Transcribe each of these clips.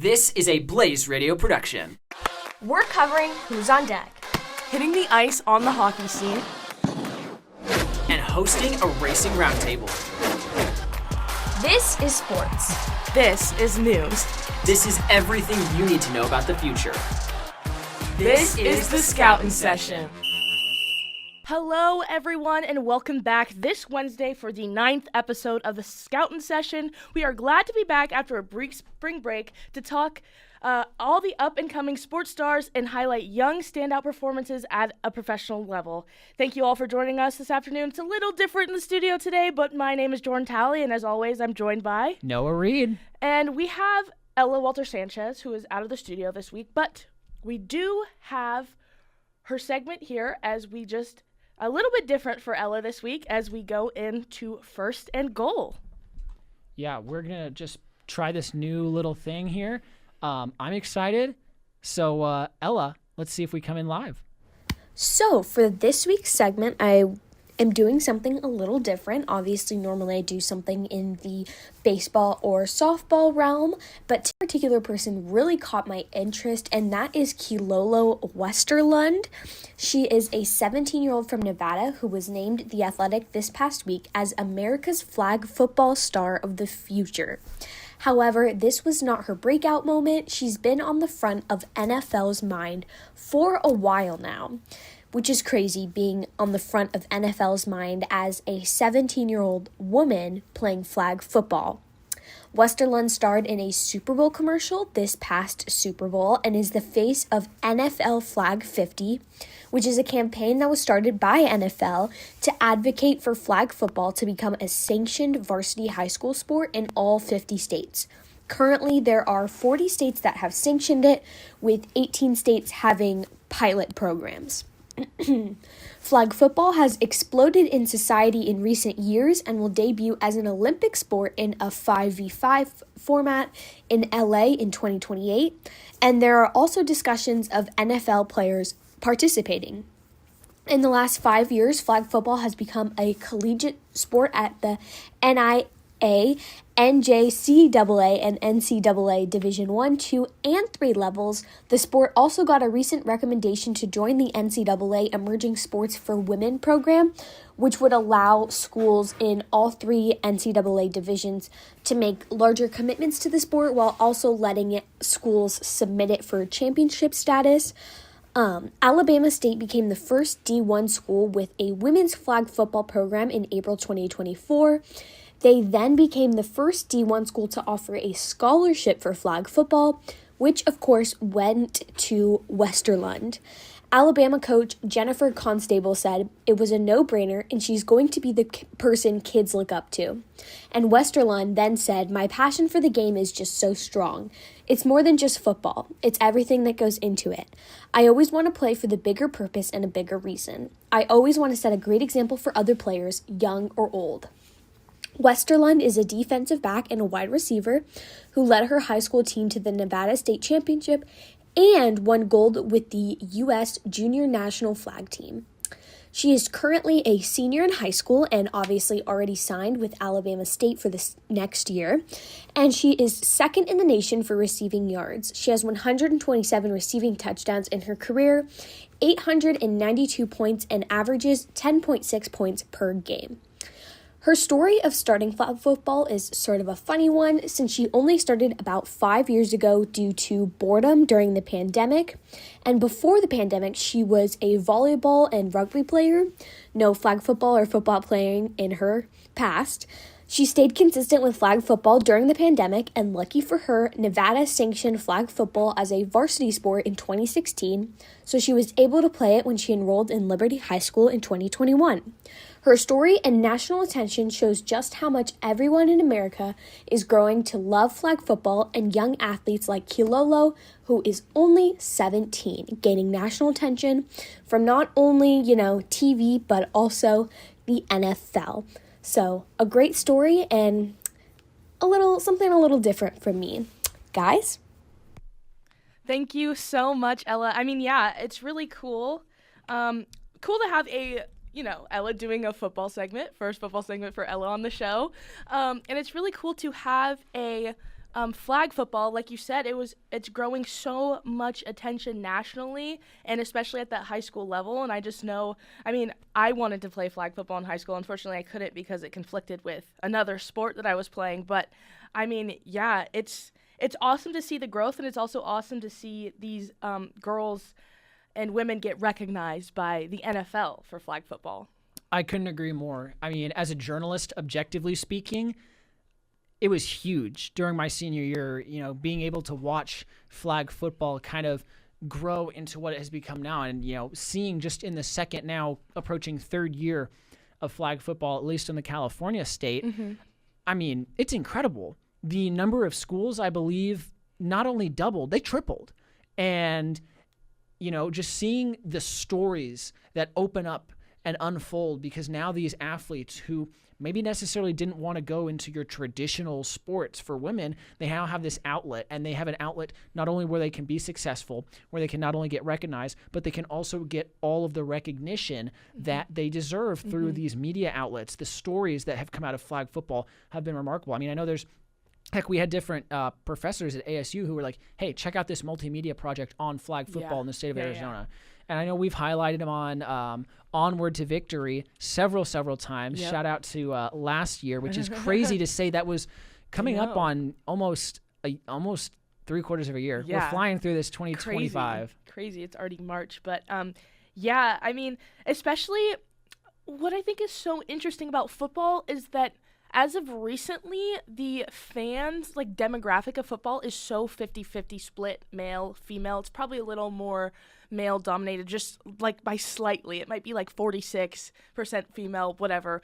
This is a Blaze Radio production. We're covering Who's on Deck, hitting the ice on the hockey scene, and hosting a racing roundtable. This is sports. This is news. This is everything you need to know about the future. This is the Scoutin' Session. Hello, everyone, and welcome back this Wednesday for the 9th episode of the Scoutin' Session. We are glad to be back after a brief spring break to talk all the up-and-coming sports stars and highlight young standout performances at a professional level. Thank you all for joining us this afternoon. It's a little different in the studio today, but my name is Jordan Talley, and as always, I'm joined by Noah Reed. And we have Ella Wolter-Sánchez, who is out of the studio this week, but we do have her segment here as we just a little bit different for Ella this week as we go into First and Goal. Yeah, we're going to just try this new little thing here. I'm excited. So, Ella, let's see if we come in live. So, for this week's segment, I am doing something a little different. Obviously, normally I do something in the baseball or softball realm, but this particular person really caught my interest, and that is Kilolo Westerlund. She is a 17-year-old from Nevada who was named The Athletic this past week as America's flag football star of the future. However, this was not her breakout moment. She's been on the front of NFL's mind for a while now, which is crazy, being on the front of NFL's mind as a 17-year-old woman playing flag football. Westerlund starred in a Super Bowl commercial this past Super Bowl and is the face of NFL Flag 50, which is a campaign that was started by NFL to advocate for flag football to become a sanctioned varsity high school sport in all 50 states. Currently, there are 40 states that have sanctioned it, with 18 states having pilot programs. Flag football has exploded in society in recent years and will debut as an Olympic sport in a 5v5 format in LA in 2028, and there are also discussions of NFL players participating. In the last 5 years, flag football has become a collegiate sport at the NIA, NJCAA, and NCAA Division 1, 2, and 3 levels. The sport also got a recent recommendation to join the NCAA Emerging Sports for Women program, which would allow schools in all 3 NCAA divisions to make larger commitments to the sport while also letting schools submit it for championship status. Alabama State became the first D1 school with a women's flag football program in April 2024. They then became the first D1 school to offer a scholarship for flag football, which of course went to Westerlund. Alabama coach Jennifer Constable said it was a no-brainer and she's going to be the person kids look up to. And Westerlund then said, "My passion for the game is just so strong. It's more than just football. It's everything that goes into it. I always want to play for the bigger purpose and a bigger reason. I always want to set a great example for other players, young or old." Westerlund is a defensive back and a wide receiver who led her high school team to the Nevada State Championship and won gold with the U.S. Junior National Flag Team. She is currently a senior in high school and obviously already signed with Alabama State for this next year. And she is second in the nation for receiving yards. She has 127 receiving touchdowns in her career, 892 points, and averages 10.6 points per game. Her story of starting flag football is sort of a funny one since she only started about 5 years ago due to boredom during the pandemic. And before the pandemic, she was a volleyball and rugby player, no flag football or football playing in her past. She stayed consistent with flag football during the pandemic, and lucky for her, Nevada sanctioned flag football as a varsity sport in 2016, so she was able to play it when she enrolled in Liberty High School in 2021. Her story and national attention shows just how much everyone in America is growing to love flag football and young athletes like Kilolo, who is only 17, gaining national attention from not only, TV, but also the NFL. So, a great story and something a little different from me. Guys? Thank you so much, Ella. I mean, yeah, it's really cool. Cool to have Ella doing a football segment, first football segment for Ella on the show. And it's really cool to have a flag football, like you said, it's growing so much attention nationally, and especially at that high school level. And I just know, I mean, I wanted to play flag football in high school. Unfortunately, I couldn't because it conflicted with another sport that I was playing. But I mean, yeah, it's awesome to see the growth, and it's also awesome to see these girls and women get recognized by the NFL for flag football. I couldn't agree more. I mean, as a journalist, objectively speaking, it was huge during my senior year, being able to watch flag football kind of grow into what it has become now. And, seeing just in the second now approaching third year of flag football, at least in the California state, I mean, it's incredible. The number of schools, I believe, not only doubled, they tripled. And, just seeing the stories that open up and unfold, because now these athletes who maybe necessarily didn't want to go into your traditional sports for women, they now have this outlet, and they have an outlet not only where they can be successful, where they can not only get recognized, but they can also get all of the recognition that they deserve through these media outlets. The stories that have come out of flag football have been remarkable. I mean, I know we had different professors at ASU who were like, hey, check out this multimedia project on flag football in the state of Arizona. Yeah. And I know we've highlighted them on Onward to Victory several times. Yep. Shout out to last year, which is crazy to say that was coming up on almost 3/4 of a year. Yeah. We're flying through this 2025. Crazy. It's already March. But yeah, I mean, especially what I think is so interesting about football is that as of recently, the fans, demographic of football is so 50-50 split, male, female. It's probably a little more male-dominated, just, by slightly. It might be, 46% female, whatever.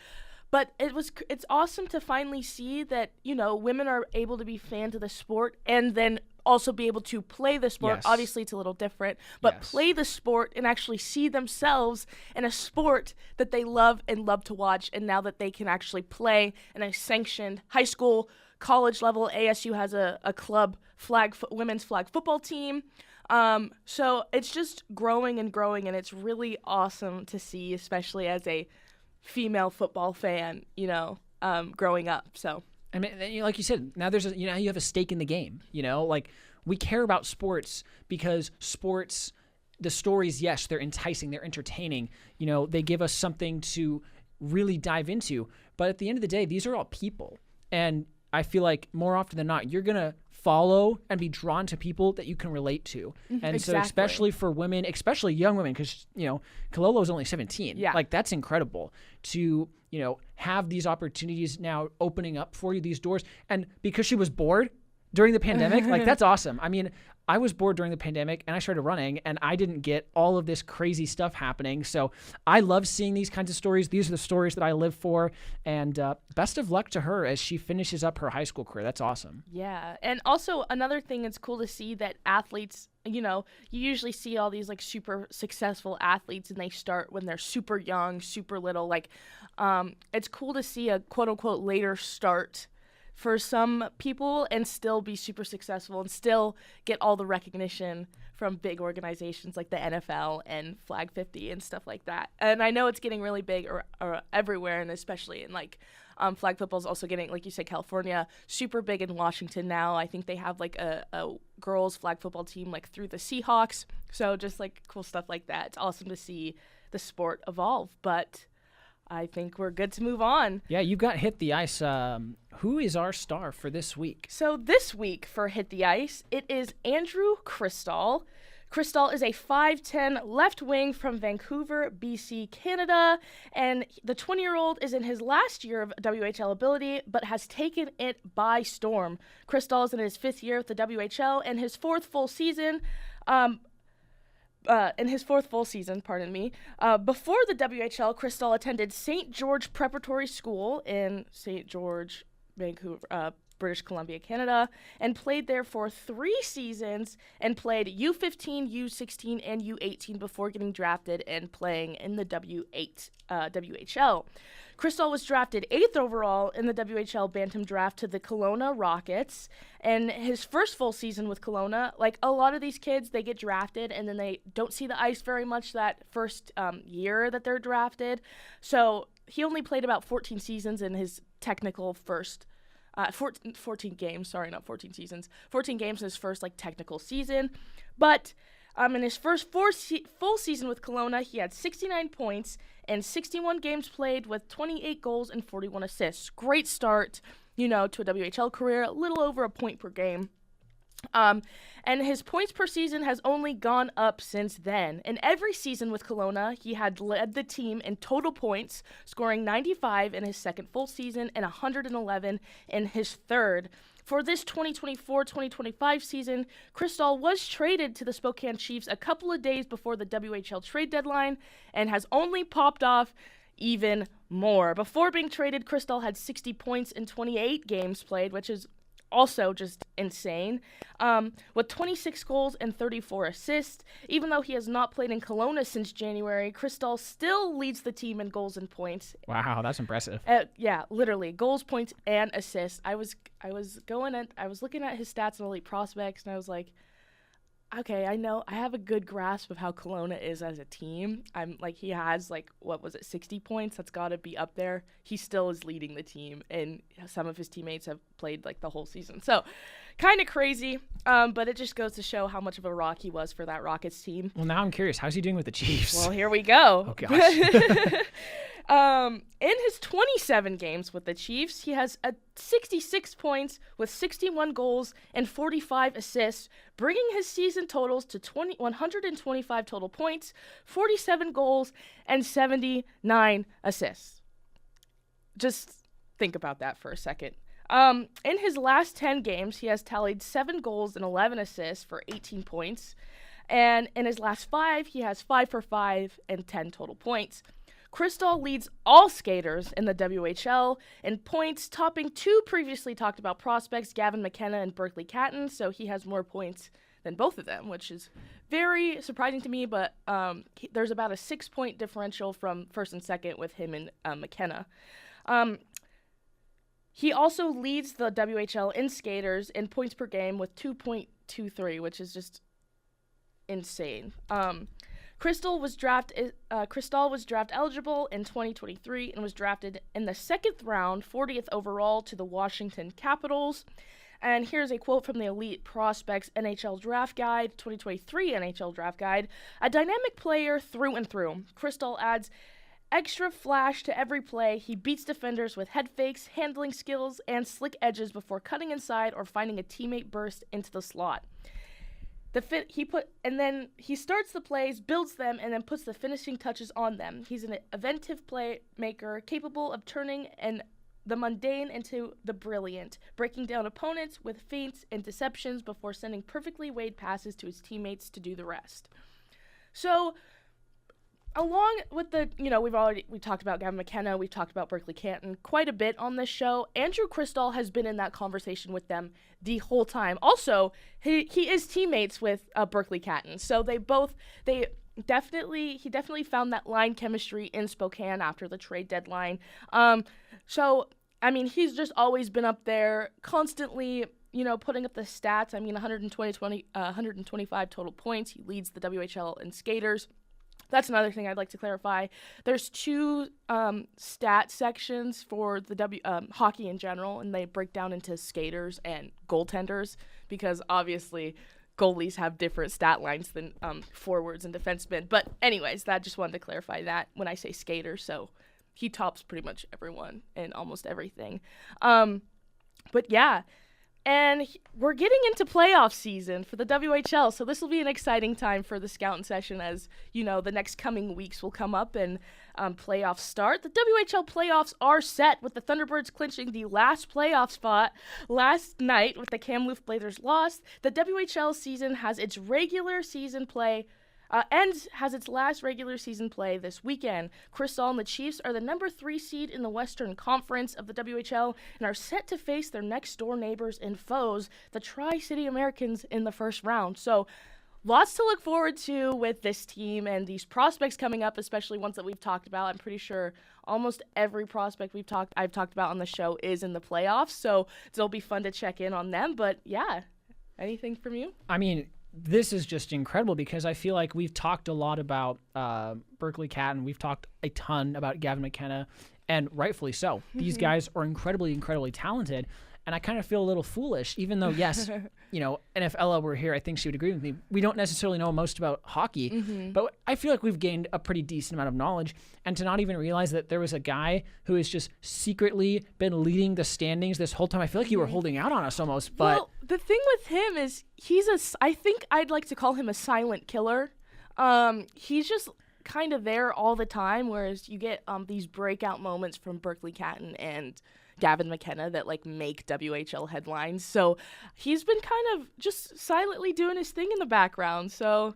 But it's awesome to finally see that, women are able to be fans of the sport and then also be able to play the sport. Yes. Obviously, it's a little different, but play the sport and actually see themselves in a sport that they love and love to watch. And now that they can actually play in a sanctioned high school, college level, ASU has a club women's flag football team. So it's just growing and growing, and it's really awesome to see, especially as a female football fan, growing up. So. I mean, like you said, now you have a stake in the game. We care about sports because sports, the stories, yes, they're enticing, they're entertaining. They give us something to really dive into. But at the end of the day, these are all people, and I feel like more often than not, you're gonna follow and be drawn to people that you can relate to. And so especially for women, especially young women, because, Kalolo is only 17. Yeah. That's incredible to, have these opportunities now opening up for you, these doors. And because she was bored during the pandemic, that's awesome. I mean, I was bored during the pandemic and I started running and I didn't get all of this crazy stuff happening. So I love seeing these kinds of stories. These are the stories that I live for. And best of luck to her as she finishes up her high school career. That's awesome. Yeah. And also another thing, it's cool to see that athletes, you usually see all these super successful athletes and they start when they're super young, super little. It's cool to see a quote unquote later start for some people and still be super successful and still get all the recognition from big organizations like the NFL and Flag 50 and stuff like that. And I know it's getting really big or everywhere, and especially in flag football is also getting, like you said, California, super big in Washington now. I think they have a girls flag football team through the Seahawks. So just cool stuff like that. It's awesome to see the sport evolve, but I think we're good to move on. Yeah, you got Hit the Ice. Who is our star for this week? So this week for Hit the Ice, it is Andrew Cristall. Cristall is a 5'10" left wing from Vancouver, BC, Canada, and the 20-year-old is in his last year of WHL ability, but has taken it by storm. Cristall is in his 5th year with the WHL and his 4th full season. Before the WHL, Cristall attended St. George Preparatory School in St. George, Vancouver, British Columbia, Canada, and played there for 3 seasons and played U15, U16, and U18 before getting drafted and playing in the WHL. Cristall was drafted 8th overall in the WHL Bantam draft to the Kelowna Rockets, and his first full season with Kelowna, a lot of these kids, they get drafted and then they don't see the ice very much that first year that they're drafted. So he only played about 14 seasons in his technical first 14 games, sorry, not 14 seasons. 14 games in his first technical season. But in his first full season with Kelowna, he had 69 points and 61 games played with 28 goals and 41 assists. Great start, to a WHL career, a little over a point per game. And his points per season has only gone up since then. In every season with Kelowna, he had led the team in total points, scoring 95 in his second full season and 111 in his third. For this 2024-2025 season, Cristall was traded to the Spokane Chiefs a couple of days before the WHL trade deadline and has only popped off even more. Before being traded, Cristall had 60 points in 28 games played, which is also just insane, with 26 goals and 34 assists. Even though he has not played in Kelowna since January, Cristall still leads the team in goals and points. Wow, that's impressive. Yeah, literally goals, points, and assists. I was looking at his stats and Elite Prospects, and I was like, okay, I have a good grasp of how Kelowna is as a team. He has 60 points? That's got to be up there. He still is leading the team, and some of his teammates have played the whole season. So, kind of crazy, but it just goes to show how much of a rock he was for that Rockets team. Well, now I'm curious. How's he doing with the Chiefs? Well, here we go. Oh, gosh. In his 27 games with the Chiefs, he has 66 points with 61 goals and 45 assists, bringing his season totals to 125 total points, 47 goals, and 79 assists. Just think about that for a second. In his last 10 games, he has tallied 7 goals and 11 assists for 18 points. And in his last 5, he has 5 for 5 and 10 total points. Cristall leads all skaters in the WHL in points, topping 2 previously talked about prospects, Gavin McKenna and Berkeley Catton, so he has more points than both of them, which is very surprising to me, but there's about a 6-point differential from first and second with him and McKenna. He also leads the WHL in skaters in points per game with 2.23, which is just insane. Cristall was draft eligible in 2023 and was drafted in the 2nd round, 40th overall, to the Washington Capitals. And here's a quote from the Elite Prospects NHL Draft Guide, 2023 NHL Draft Guide. A dynamic player through and through. Cristall adds extra flash to every play. He beats defenders with head fakes, handling skills, and slick edges before cutting inside or finding a teammate burst into the slot. He starts the plays, builds them, and then puts the finishing touches on them. He's an inventive playmaker, capable of turning the mundane into the brilliant, breaking down opponents with feints and deceptions before sending perfectly weighed passes to his teammates to do the rest. So, along with we talked about Gavin McKenna, we've talked about Berkeley Catton quite a bit on this show. Andrew Cristall has been in that conversation with them the whole time. Also, he is teammates with Berkeley Catton, so he definitely found that line chemistry in Spokane after the trade deadline. He's just always been up there, constantly, putting up the stats. 125 total points. He leads the WHL in skaters. That's another thing I'd like to clarify. There's 2 stat sections for the hockey in general, and they break down into skaters and goaltenders because obviously goalies have different stat lines than forwards and defensemen. But anyways, that just wanted to clarify that when I say skater. So he tops pretty much everyone in almost everything. But yeah. And we're getting into playoff season for the WHL, so this will be an exciting time for the Scoutin' session as, the next coming weeks will come up and playoffs start. The WHL playoffs are set with the Thunderbirds clinching the last playoff spot last night with the Kamloops Blazers loss. The WHL season has its regular season play has its last regular season play this weekend. Cristall and the Chiefs are the number 3 seed in the Western Conference of the WHL and are set to face their next-door neighbors and foes, the Tri-City Americans, in the first round. So, lots to look forward to with this team and these prospects coming up, especially ones that we've talked about. I'm pretty sure almost every prospect I've talked about on the show is in the playoffs, so it'll be fun to check in on them. But yeah, anything from you? This is just incredible because I feel like we've talked a lot about Berkeley Catton. We've talked a ton about Gavin McKenna, and rightfully so. These guys are incredibly, incredibly talented. And I kind of feel a little foolish, even though, yes, NFL were here, I think she would agree with me. We don't necessarily know most about hockey, but I feel like we've gained a pretty decent amount of knowledge. And to not even realize that there was a guy who has just secretly been leading the standings this whole time, I feel like you were holding out on us almost. But well, the thing with him is I think I'd like to call him a silent killer. He's just kind of there all the time, whereas you get these breakout moments from Berkeley Catton and Gavin McKenna that like make WHL headlines. So he's been kind of just silently doing his thing in the background. So,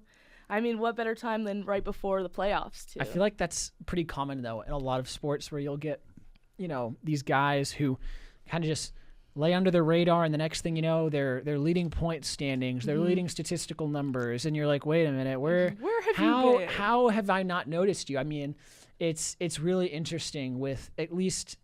I mean, what better time than right before the playoffs, too? I feel like that's pretty common, though, in a lot of sports where you'll get, these guys who kind of just lay under the radar, and the next thing you know, they're leading point standings, they're leading statistical numbers, and you're like, wait a minute, where have you been? How have I not noticed you? I mean, it's really interesting with at least,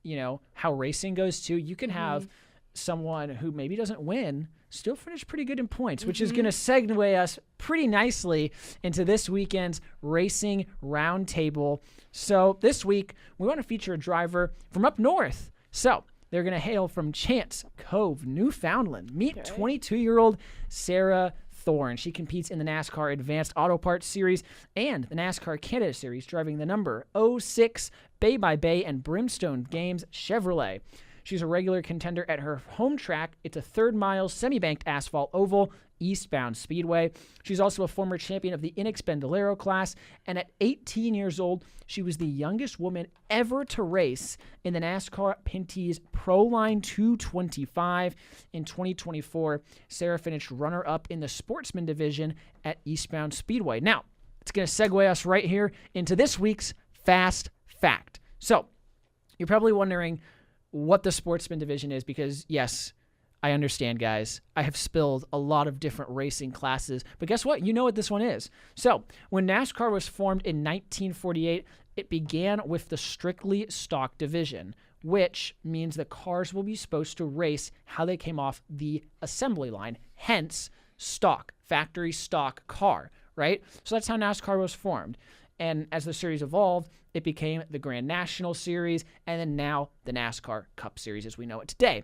how racing goes too. You can have someone who maybe doesn't win still finish pretty good in points, which is going to segue us pretty nicely into this weekend's racing roundtable. So this week, we want to feature a driver from up north. So they're going to hail from Chance Cove, Newfoundland. Meet 22-year-old Sara Thorne. She competes in the NASCAR Advanced Auto Parts Series and the NASCAR Canada Series, driving the number 06 Bay by Bay and Brimstone Games Chevrolet. She's a regular contender at her home track. It's a third-mile semi-banked asphalt oval, Eastbound Speedway. She's also a former champion of the Inexpendolero class, and at 18 years old, she was the youngest woman ever to race in the NASCAR Pinty's Pro Line 225. In 2024, Sara finished runner-up in the Sportsman division at Eastbound Speedway. Now, it's going to segue us right here into this week's Fast Fact. So, you're probably wondering what the Sportsman division is because, yes, I understand, guys. I have spilled a lot of different racing classes, but guess what? You know what this one is. So, when NASCAR was formed in 1948, it began with the strictly stock division, which means that cars will be supposed to race how they came off the assembly line, hence stock, factory stock car, right? So that's how NASCAR was formed. And as the series evolved, it became the Grand National Series, and then now the NASCAR Cup Series as we know it today.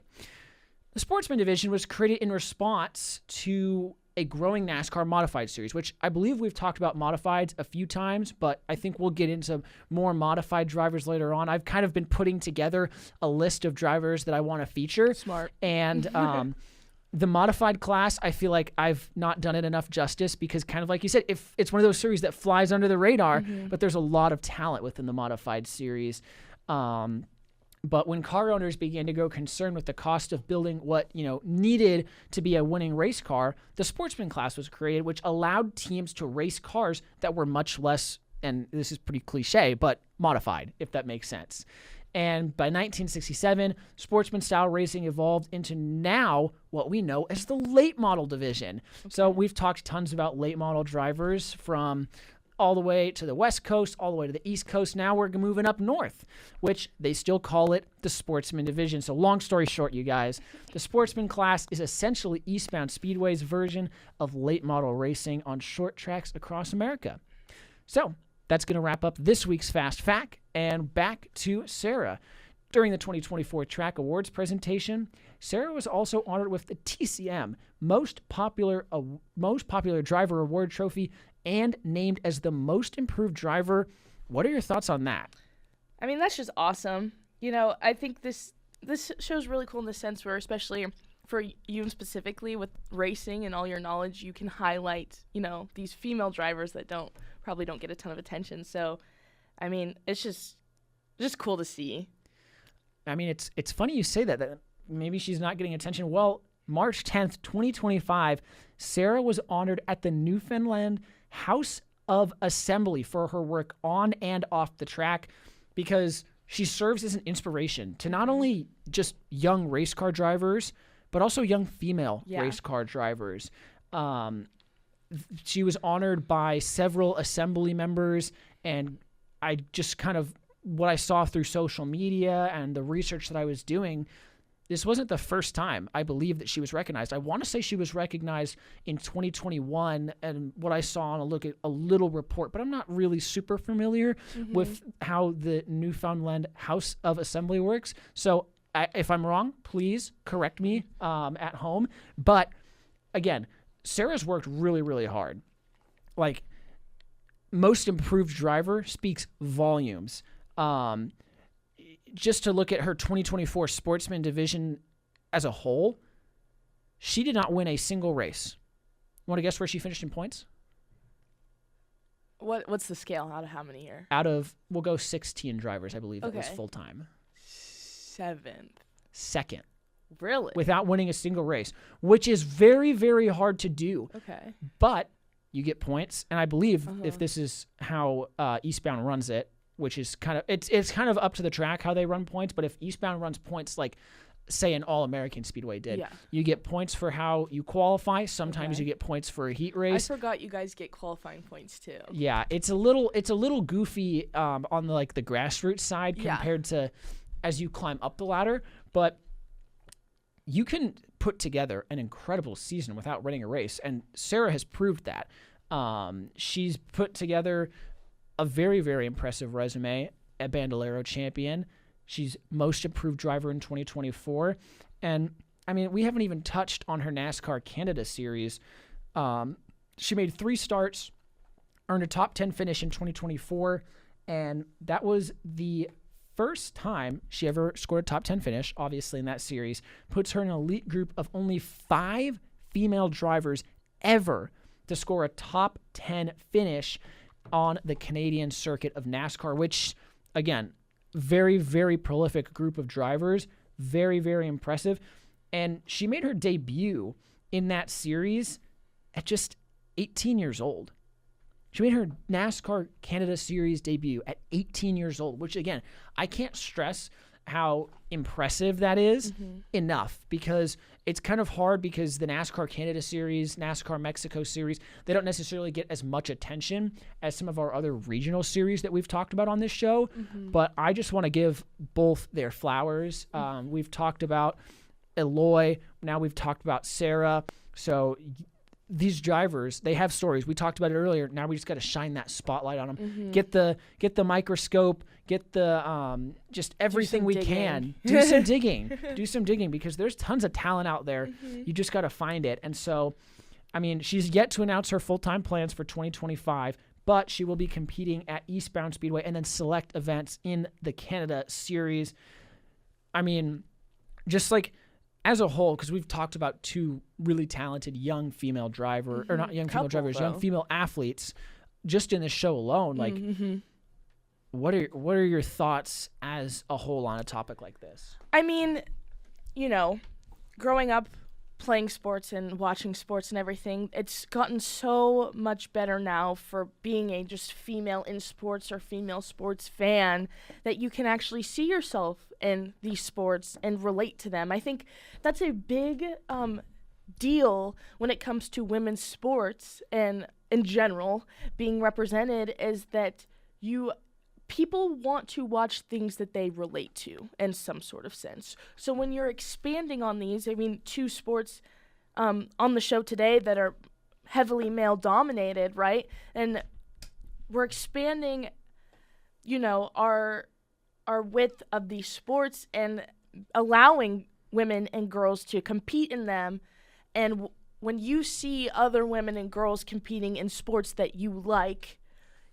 The Sportsman division was created in response to a growing NASCAR modified series, which I believe we've talked about modifieds a few times, but I think we'll get into more modified drivers later on. I've kind of been putting together a list of drivers that I want to feature. Smart. And the modified class, I feel like I've not done it enough justice because kind of like you said, if it's one of those series that flies under the radar, but there's a lot of talent within the modified series. But when car owners began to grow concerned with the cost of building what, needed to be a winning race car, the Sportsman class was created, which allowed teams to race cars that were much less, and this is pretty cliche, but modified, if that makes sense. And by 1967, Sportsman-style racing evolved into now what we know as the late model division. Okay. So we've talked tons about late model drivers from all the way to the West Coast, all the way to the East Coast. Now we're moving up north, which they still call it the Sportsman division. So long story short, you guys, the Sportsman class is essentially Eastbound Speedway's version of late model racing on short tracks across America. So that's going to wrap up this week's Fast Fact, and back to Sara. During the 2024 Track Awards presentation, Sara was also honored with the TCM Most Popular Driver Award Trophy and named as the most improved driver. What are your thoughts on that? I mean, that's just awesome. I think this show's really cool in the sense where, especially for you specifically with racing and all your knowledge, you can highlight, these female drivers that probably don't get a ton of attention. So, I mean, it's just cool to see. I mean, it's funny you say that maybe she's not getting attention. Well, March 10th, 2025, Sara was honored at the Newfoundland House of Assembly for her work on and off the track because she serves as an inspiration to not only just young race car drivers, but also young female race car drivers. She was honored by several assembly members, and I just kind of, what I saw through social media and the research that I was doing, this wasn't the first time I believe that she was recognized. I want to say she was recognized in 2021, and what I saw on a little report, but I'm not really super familiar with how the Newfoundland House of Assembly works. So If I'm wrong, please correct me at home. But again, Sara's worked really, really hard. Like, most improved driver speaks volumes. Just to look at her 2024 Sportsman division as a whole, she did not win a single race. Want to guess where she finished in points? What's the scale? Out of how many here? Out of, we'll go 16 drivers, I believe, that was Okay. full-time. 7th. Second. Really? Without winning a single race, which is very, very hard to do. Okay. But you get points, and I believe if this is how Eastbound runs it, which is kind of it's kind of up to the track how they run points. But if Eastbound runs points like, say, an All-American Speedway did, you get points for how you qualify. Sometimes you get points for a heat race. I forgot you guys get qualifying points too. Yeah, it's a little goofy on the grassroots side compared to as you climb up the ladder, but you can put together an incredible season without winning a race, and Sara has proved that. She's put together a very, very impressive resume at Bandolero champion. She's most improved driver in 2024, and I mean, we haven't even touched on her NASCAR Canada series. She made 3 starts, earned a top 10 finish in 2024, and that was the first time she ever scored a top 10 finish, obviously, in that series. Puts her in an elite group of only 5 female drivers ever to score a top 10 finish on the Canadian circuit of NASCAR, which, again, very, very prolific group of drivers, very, very impressive. And she made her debut in that series at just 18 years old. She made her NASCAR Canada Series debut at 18 years old, which, again, I can't stress how impressive that is enough, because it's kind of hard because the NASCAR Canada Series, NASCAR Mexico Series, they don't necessarily get as much attention as some of our other regional series that we've talked about on this show. But I just want to give both their flowers. We've talked about Eloy. Now we've talked about Sara. So these drivers, they have stories. We talked about it earlier. Now we just got to shine that spotlight on them. Get the microscope. Get the just everything we can. Do some digging. Do some digging, because there's tons of talent out there. You just got to find it. And so, I mean, she's yet to announce her full-time plans for 2025, but she will be competing at Eastbound Speedway and then select events in the Canada Series. I mean, just like, as a whole, because we've talked about 2 really talented young female driver, or not young female drivers, young female athletes, just in this show alone. Like, what are your thoughts as a whole on a topic like this? I mean, growing up playing sports and watching sports and everything, it's gotten so much better now for being a just female in sports or female sports fan that you can actually see yourself in these sports and relate to them. I think that's a big deal when it comes to women's sports and in general being represented, is that people want to watch things that they relate to in some sort of sense. So when you're expanding on these, I mean, 2 sports on the show today that are heavily male dominated, right? And we're expanding, our width of these sports and allowing women and girls to compete in them. And when you see other women and girls competing in sports that you like,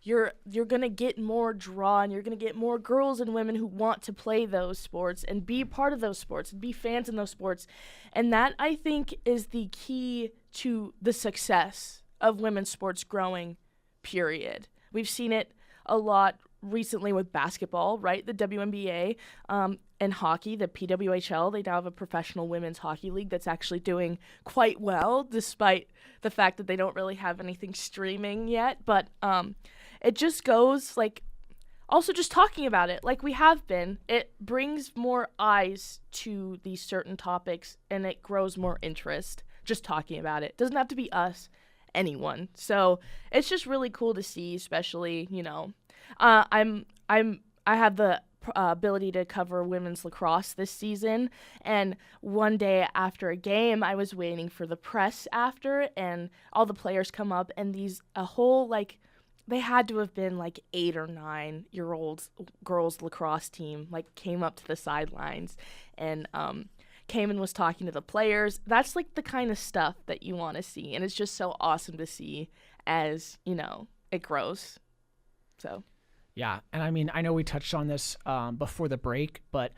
you're going to get more draw, and you're going to get more girls and women who want to play those sports and be part of those sports and be fans in those sports. And that, I think, is the key to the success of women's sports growing, period. We've seen it a lot recently with basketball, right? The WNBA, and hockey, the PWHL. They now have a professional women's hockey league that's actually doing quite well, despite the fact that they don't really have anything streaming yet. But it just goes, like, also just talking about it like we have been, it brings more eyes to these certain topics, and it grows more interest just talking about it. Doesn't have to be us, anyone. So it's just really cool to see, especially, I have the ability to cover women's lacrosse this season, and one day after a game, I was waiting for the press after, and all the players come up, and they had to have been like 8 or 9-year-old girls lacrosse team, like came up to the sidelines and came and was talking to the players. That's like the kind of stuff that you want to see, and it's just so awesome to see as, it grows. So yeah, and I mean, I know we touched on this before the break, but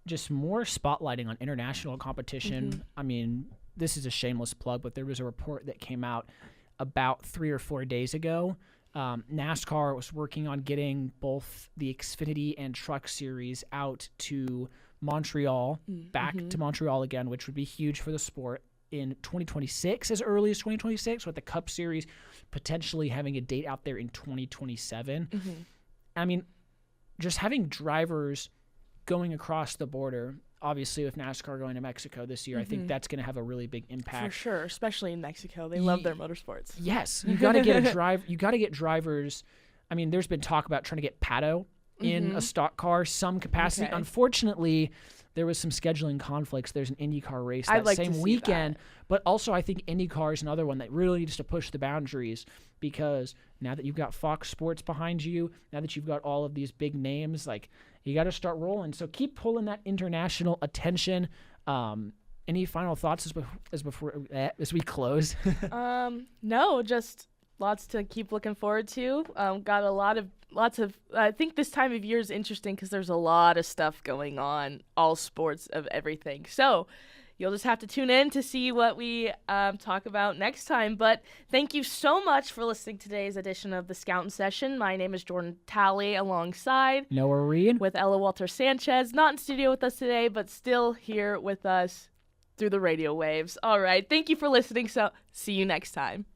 just more spotlighting on international competition. I mean, this is a shameless plug, but there was a report that came out about 3 or 4 days ago. NASCAR was working on getting both the Xfinity and Truck Series out to Montreal, back to Montreal again, which would be huge for the sport in 2026, as early as 2026, with the Cup Series potentially having a date out there in 2027. I mean, just having drivers going across the border, obviously with NASCAR going to Mexico this year, I think that's going to have a really big impact. for sure, especially in Mexico, they love their motorsports. Yes, you got to get you got to get drivers. I mean, there's been talk about trying to get Pato in a stock car, some capacity. Okay. Unfortunately, there was some scheduling conflicts. There's an IndyCar race I'd that like to same see weekend, that. but also I think IndyCar is another one that really needs to push the boundaries, because now that you've got Fox Sports behind you, now that you've got all of these big names, like, you got to start rolling. So keep pulling that international attention. Any final thoughts as we close? No, just lots to keep looking forward to. Got lots of. I think this time of year is interesting because there's a lot of stuff going on, all sports of everything. So you'll just have to tune in to see what we talk about next time. But thank you so much for listening to today's edition of the Scoutin' Session. My name is Jordan Talley, alongside Noah Reed with Ella Wolter-Sánchez, not in studio with us today, but still here with us through the radio waves. All right, thank you for listening. So see you next time.